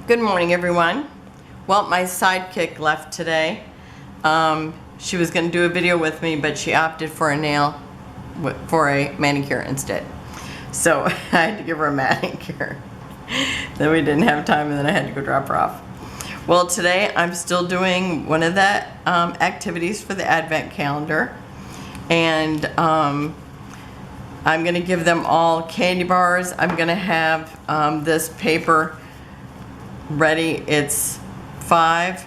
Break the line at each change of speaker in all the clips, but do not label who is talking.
Good morning, everyone. Well, my sidekick left today. She was going to do a video with me, but she opted for a manicure instead. So I had to give her a manicure. Then we didn't have time, and then I had to go drop her off. Well, today I'm still doing one of the activities for the Advent calendar, and I'm going to give them all candy bars. I'm going to have this paper ready. It's 5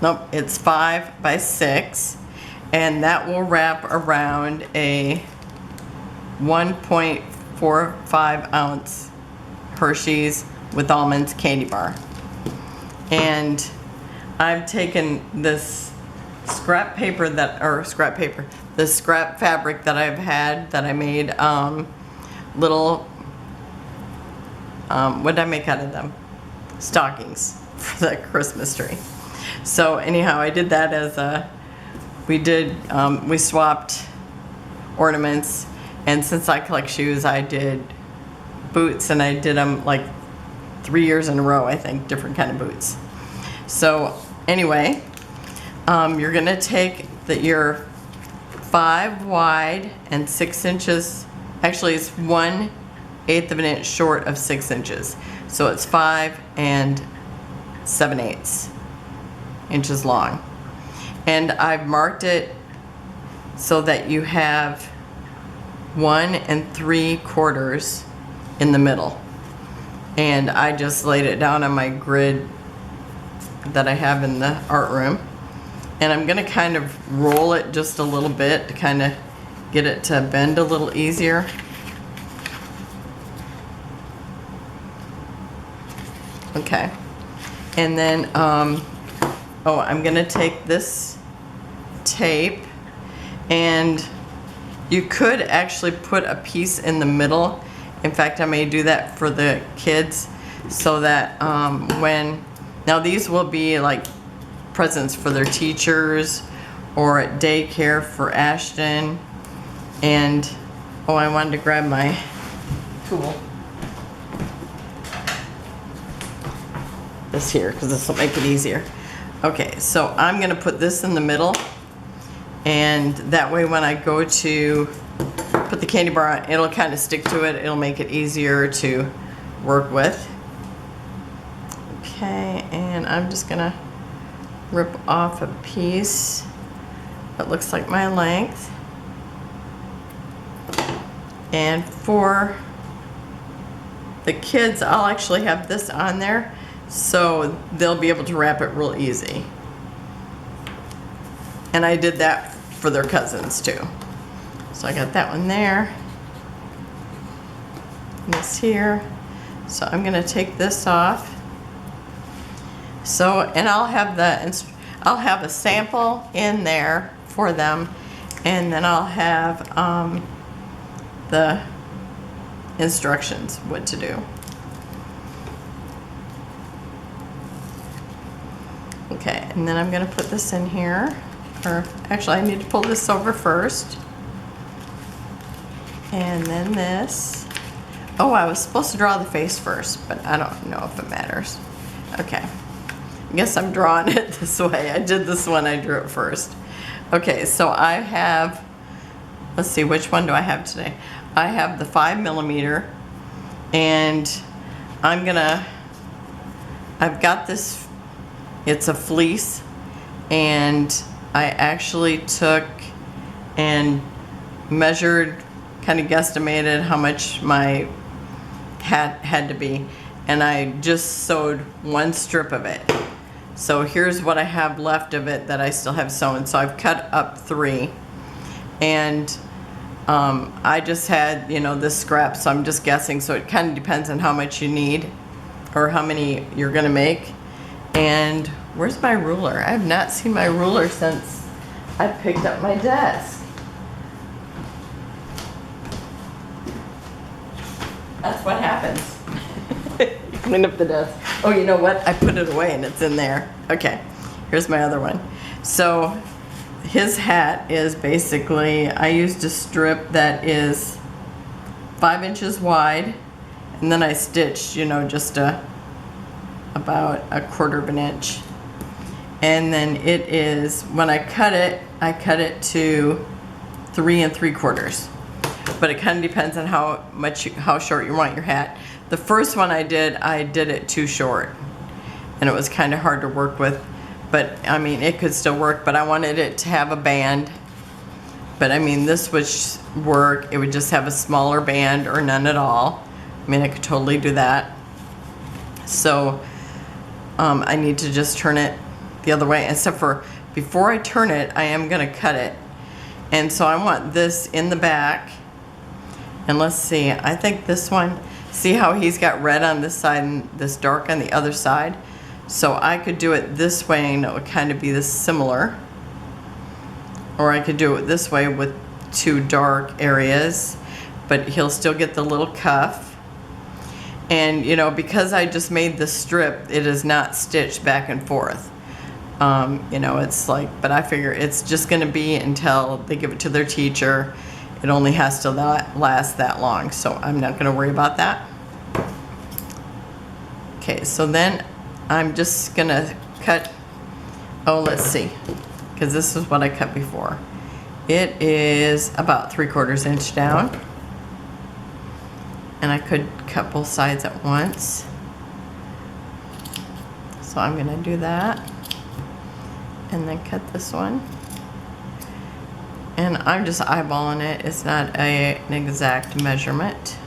by 6, and that will wrap around a 1.45 ounce Hershey's with almonds candy bar. And I've taken this the scrap fabric that I've had, that I made little what did I make out of them? Stockings for the Christmas tree. So anyhow, I did that as we swapped ornaments, and since I collect shoes, I did boots, and I did them like 3 years in a row, I think, different kind of boots. So anyway, you're gonna take your 5 wide and 6 inches, actually it's 1/8 of an inch short of 6 inches. So it's 5 7/8 inches long. And I've marked it so that you have 1 3/4 in the middle. And I just laid it down on my grid that I have in the art room. And I'm gonna kind of roll it just a little bit to kind of get it to bend a little easier. Okay, and then I'm gonna take this tape, and you could actually put a piece in the middle. In fact, I may do that for the kids, so that now these will be like presents for their teachers or at daycare for Ashton. And I wanted to grab my tool. This here, because this will make it easier. Okay, so I'm gonna put this in the middle, and that way when I go to put the candy bar on, it'll kind of stick to it. It'll make it easier to work with. Okay, and I'm just gonna rip off a piece that looks like my length. And for the kids, I'll actually have this on there, so they'll be able to wrap it real easy. And I did that for their cousins too. So I got that one there, and this here. So I'm gonna take this off. So, and I'll have a sample in there for them, and then I'll have the instructions what to do. Okay, and then I'm gonna put this in here, or actually I need to pull this over first. And then this. Oh, I was supposed to draw the face first, but I don't know if it matters. Okay, I guess I'm drawing it this way. I did this one, I drew it first. Okay, so I have, let's see, which one do I have today? I have the 5mm, and I've got this, it's a fleece, and I actually took and measured, kind of guesstimated how much my hat had to be, and I just sewed 1 strip of it. So here's what I have left of it that I still have sewn. So I've cut up 3, and I just had, this scrap, so I'm just guessing. So it kind of depends on how much you need or how many you're gonna make. And where's my ruler? I have not seen my ruler since I picked up my desk. That's what happens. You clean up the desk. Oh, you know what? I put it away and it's in there. Okay, here's my other one. So his hat is basically, I used a strip that is 5 inches wide, and then I stitched, just a about 1/4 of an inch. And then it is, when I cut it to 3 3/4. But it kind of depends on how short you want your hat. The first one I did it too short, and it was kind of hard to work with. But I mean, it could still work, but I wanted it to have a band. But I mean, this would work. It would just have a smaller band or none at all. I mean, I could totally do that. So I need to just turn it the other way, except for before I turn it, I am gonna cut it. And so I want this in the back. And let's see, I think this one, see how he's got red on this side and this dark on the other side? So I could do it this way and it would kind of be this similar. Or I could do it this way with 2 dark areas, but he'll still get the little cuff. And you know, because I just made the strip, it is not stitched back and forth. You know, it's like, but I figure it's just gonna be until they give it to their teacher. It only has to last that long, so I'm not gonna worry about that. Okay, so then I'm just gonna cut, oh, let's see, because this is what I cut before. It is about 3/4 inch down. And I could cut both sides at once. So I'm gonna do that. And then cut this one. And I'm just eyeballing it. It's not an exact measurement.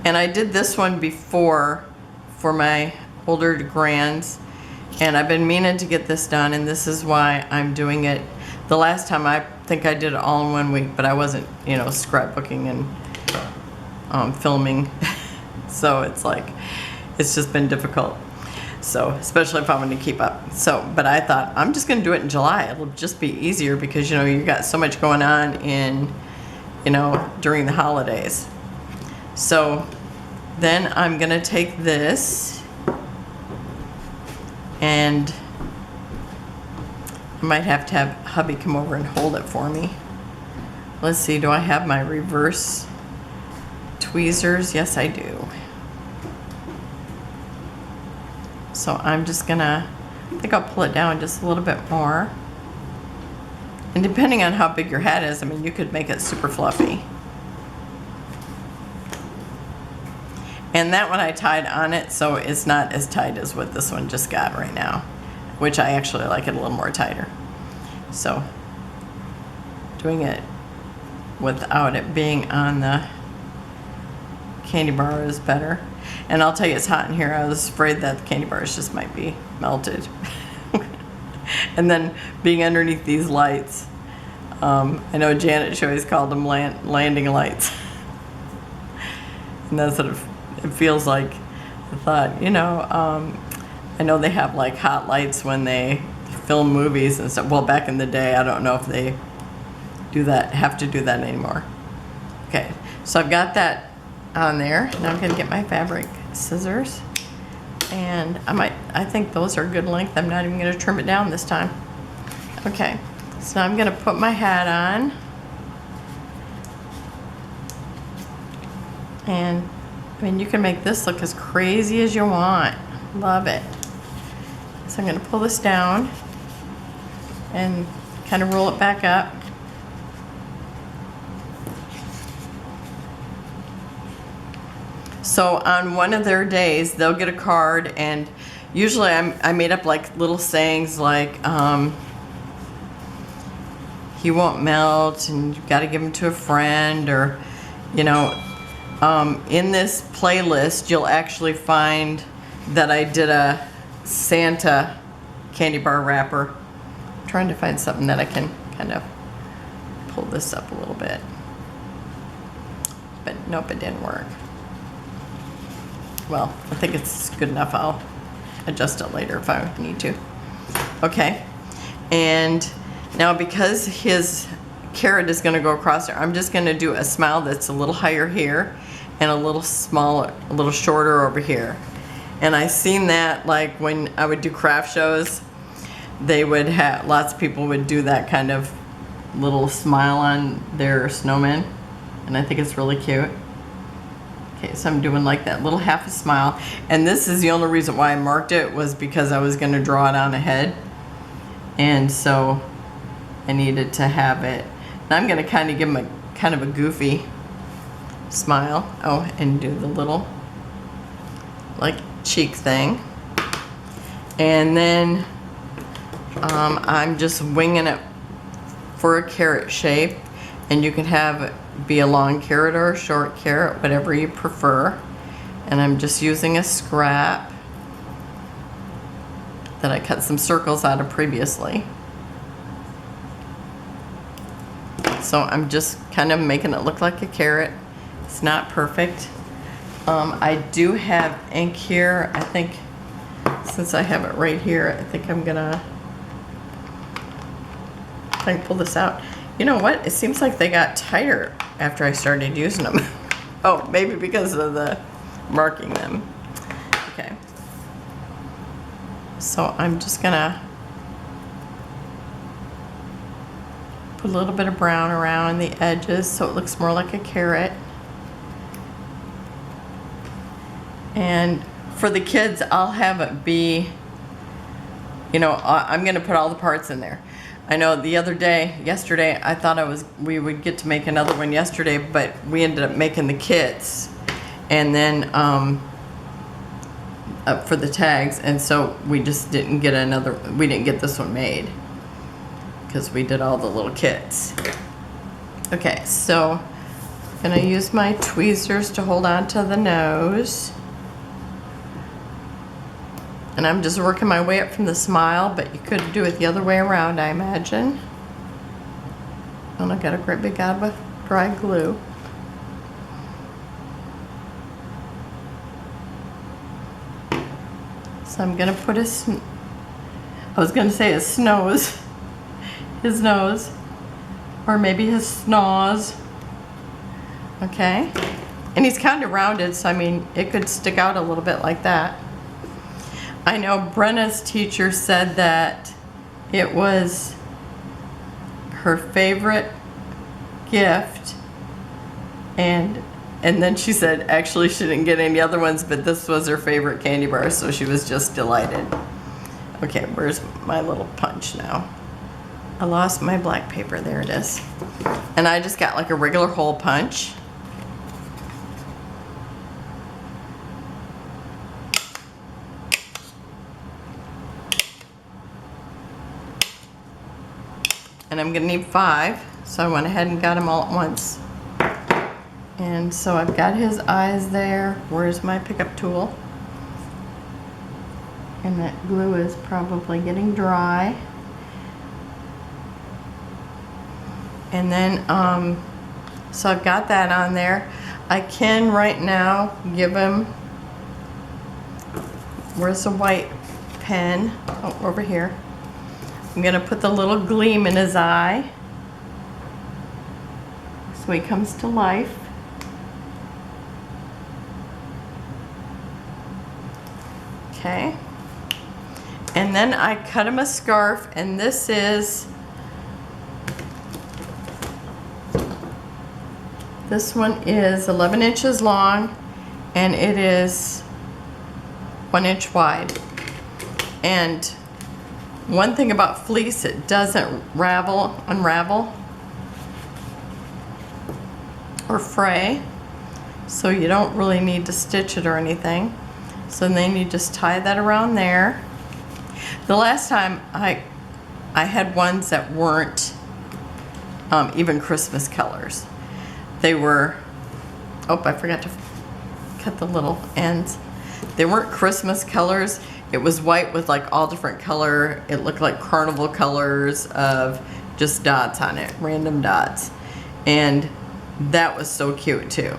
And I did this one before for my older grands. And I've been meaning to get this done, and this is why I'm doing it. The last time I think I did it all in 1 week, but I wasn't, you know, scrapbooking and filming. So it's like, it's just been difficult. So, especially if I'm going to keep up. So, but I thought, I'm just going to do it in July. It'll just be easier because, you know, you got so much going on in, you know, during the holidays. So, then I'm going to take this and I might have to have hubby come over and hold it for me. Let's see, do I have my reverse tweezers? Yes, I do. So I'm just gonna, I think I'll pull it down just a little bit more. And depending on how big your hat is, I mean, you could make it super fluffy. And that one I tied on it, so it's not as tight as what this one just got right now, which I actually like it a little more tighter. So doing it without it being on the candy bar is better. And I'll tell you, it's hot in here. I was afraid that the candy bars just might be melted. And then being underneath these lights, I know Janet, she always called them landing lights. And that's what it feels like. I thought, you know, I know they have like hot lights when they film movies and stuff. Well, back in the day, I don't know if they do that, have to do that anymore. Okay, so I've got that on there. Now I'm gonna get my fabric scissors, and I think those are good length. I'm not even gonna trim it down this time. Okay, so now I'm gonna put my hat on, and I mean, you can make this look as crazy as you want. Love it. So I'm gonna pull this down and kind of roll it back up. So on one of their days, they'll get a card, and usually I made up like little sayings like, he won't melt, and you've got to give him to a friend, or, you know, in this playlist, you'll actually find that I did a Santa candy bar wrapper. I'm trying to find something that I can kind of pull this up a little bit. But nope, it didn't work. Well, I think it's good enough. I'll adjust it later if I need to. Okay, and now because his carrot is going to go across there, I'm just going to do a smile that's a little higher here and a little smaller, a little shorter over here. And I seen that like when I would do craft shows, they would have, lots of people would do that kind of little smile on their snowman, and I think it's really cute. Okay, so I'm doing like that little half a smile. And this is the only reason why I marked it, was because I was going to draw it on ahead. And so I needed to have it. And I'm going to kind of give him a kind of a goofy smile. Oh, and do the little like cheek thing. And then I'm just winging it for a carrot shape. And you can have it be a long carrot or a short carrot, whatever you prefer. And I'm just using a scrap that I cut some circles out of previously. So I'm just kind of making it look like a carrot. It's not perfect. I do have ink here. I think since I have it right here, I think I'm gonna pull this out. You know what? It seems like they got tighter after I started using them. Oh, maybe because of the marking them. Okay. So I'm just gonna put a little bit of brown around the edges so it looks more like a carrot. And for the kids, I'll have it be, you know, I'm gonna put all the parts in there. I know the other day, yesterday, I thought we would get to make another one yesterday, but we ended up making the kits, and then for the tags, and so we just didn't get we didn't get this one made because we did all the little kits. Okay, so I'm gonna use my tweezers to hold on to the nose. And I'm just working my way up from the smile, but you could do it the other way around, I imagine. And I got a great big gob of dry glue. So I'm gonna put I was gonna say his nose, or maybe his snoz. Okay, and he's kind of rounded, so I mean, it could stick out a little bit like that. I know Brenna's teacher said that it was her favorite gift, and then she said actually she didn't get any other ones, but this was her favorite candy bar, so she was just delighted. Okay, where's my little punch now? I lost my black paper. There it is. And I just got like a regular hole punch. And I'm gonna need 5, so I went ahead and got them all at once. And so I've got his eyes there. Where's my pickup tool? And that glue is probably getting dry. And then, so I've got that on there. I can right now give him, where's the white pen? Oh, over here. I'm gonna put the little gleam in his eye so he comes to life. Okay. And then I cut him a scarf, and this one is 11 inches long, and it is 1 inch wide. And one thing about fleece, it doesn't unravel or fray, so you don't really need to stitch it or anything. So then you just tie that around there. The last time I had ones that weren't even Christmas colors. They were, oh, I forgot to cut the little ends. They weren't Christmas colors. It was white with like all different color. It looked like carnival colors of just dots on it, random dots. And that was so cute too.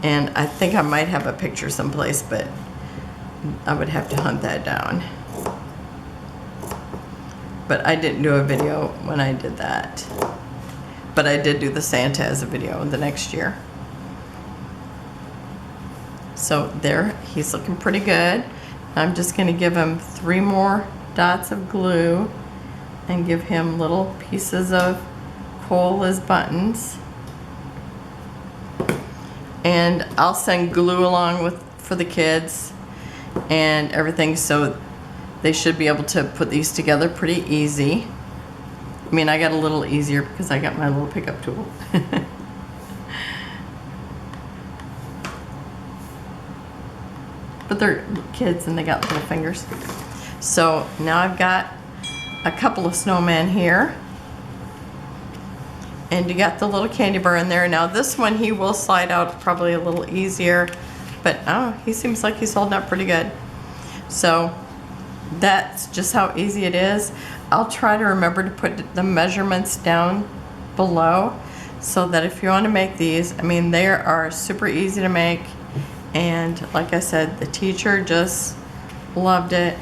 And I think I might have a picture someplace, but I would have to hunt that down. But I didn't do a video when I did that. But I did do the Santa as a video the next year. So there, he's looking pretty good. I'm just gonna give him 3 more dots of glue and give him little pieces of coal as buttons. And I'll send glue along with for the kids and everything, so they should be able to put these together pretty easy. I mean, I got a little easier because I got my little pickup tool. But they're kids and they got little fingers. So now I've got a couple of snowmen here. And you got the little candy bar in there. Now this one, he will slide out probably a little easier, but oh, he seems like he's holding up pretty good. So that's just how easy it is. I'll try to remember to put the measurements down below so that if you want to make these, I mean, they are super easy to make. And like I said, the teacher just loved it.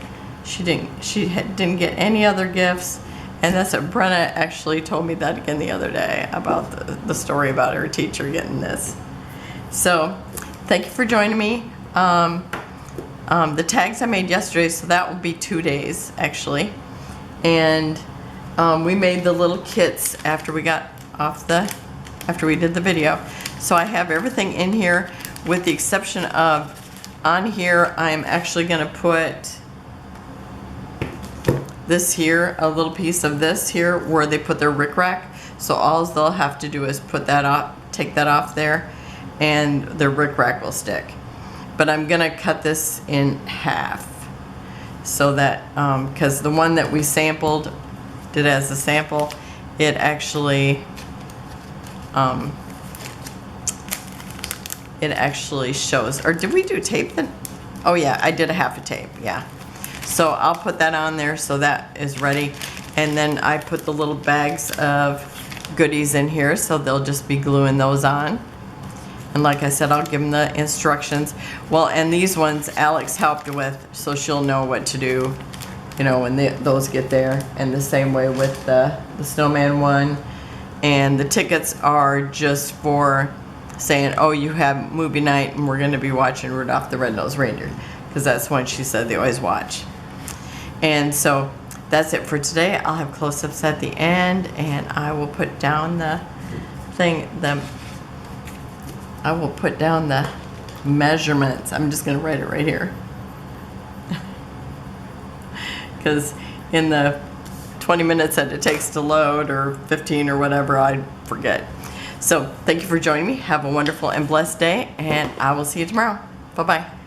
She didn't get any other gifts. And that's what Brenna actually told me that again the other day about the story about her teacher getting this. So thank you for joining me. The tags I made yesterday, so that will be 2 days actually. And we made the little kits after we got off after we did the video. So I have everything in here with the exception of on here I'm actually going to put this here, a little piece of this here where they put their rickrack. So all they'll have to do is put that off, take that off there, and their rickrack will stick. But I'm gonna cut this in half so that, because the one that we sampled, did as a sample, it actually shows. Or did we do tape then? Oh yeah, I did a half a tape, yeah. So I'll put that on there so that is ready. And then I put the little bags of goodies in here, so they'll just be gluing those on. And like I said, I'll give them the instructions. Well, and these ones Alex helped with, so she'll know what to do, you know, when those get there. And the same way with the snowman one. And the tickets are just for saying, oh, you have movie night and we're going to be watching Rudolph the Red-Nosed Reindeer, because that's one she said they always watch. And so that's it for today. I'll have close-ups at the end, and I will put down the thing, I will put down the measurements. I'm just going to write it right here. Because in the 20 minutes that it takes to load, or 15 or whatever, I forget. So thank you for joining me. Have a wonderful and blessed day, and I will see you tomorrow. Bye-bye.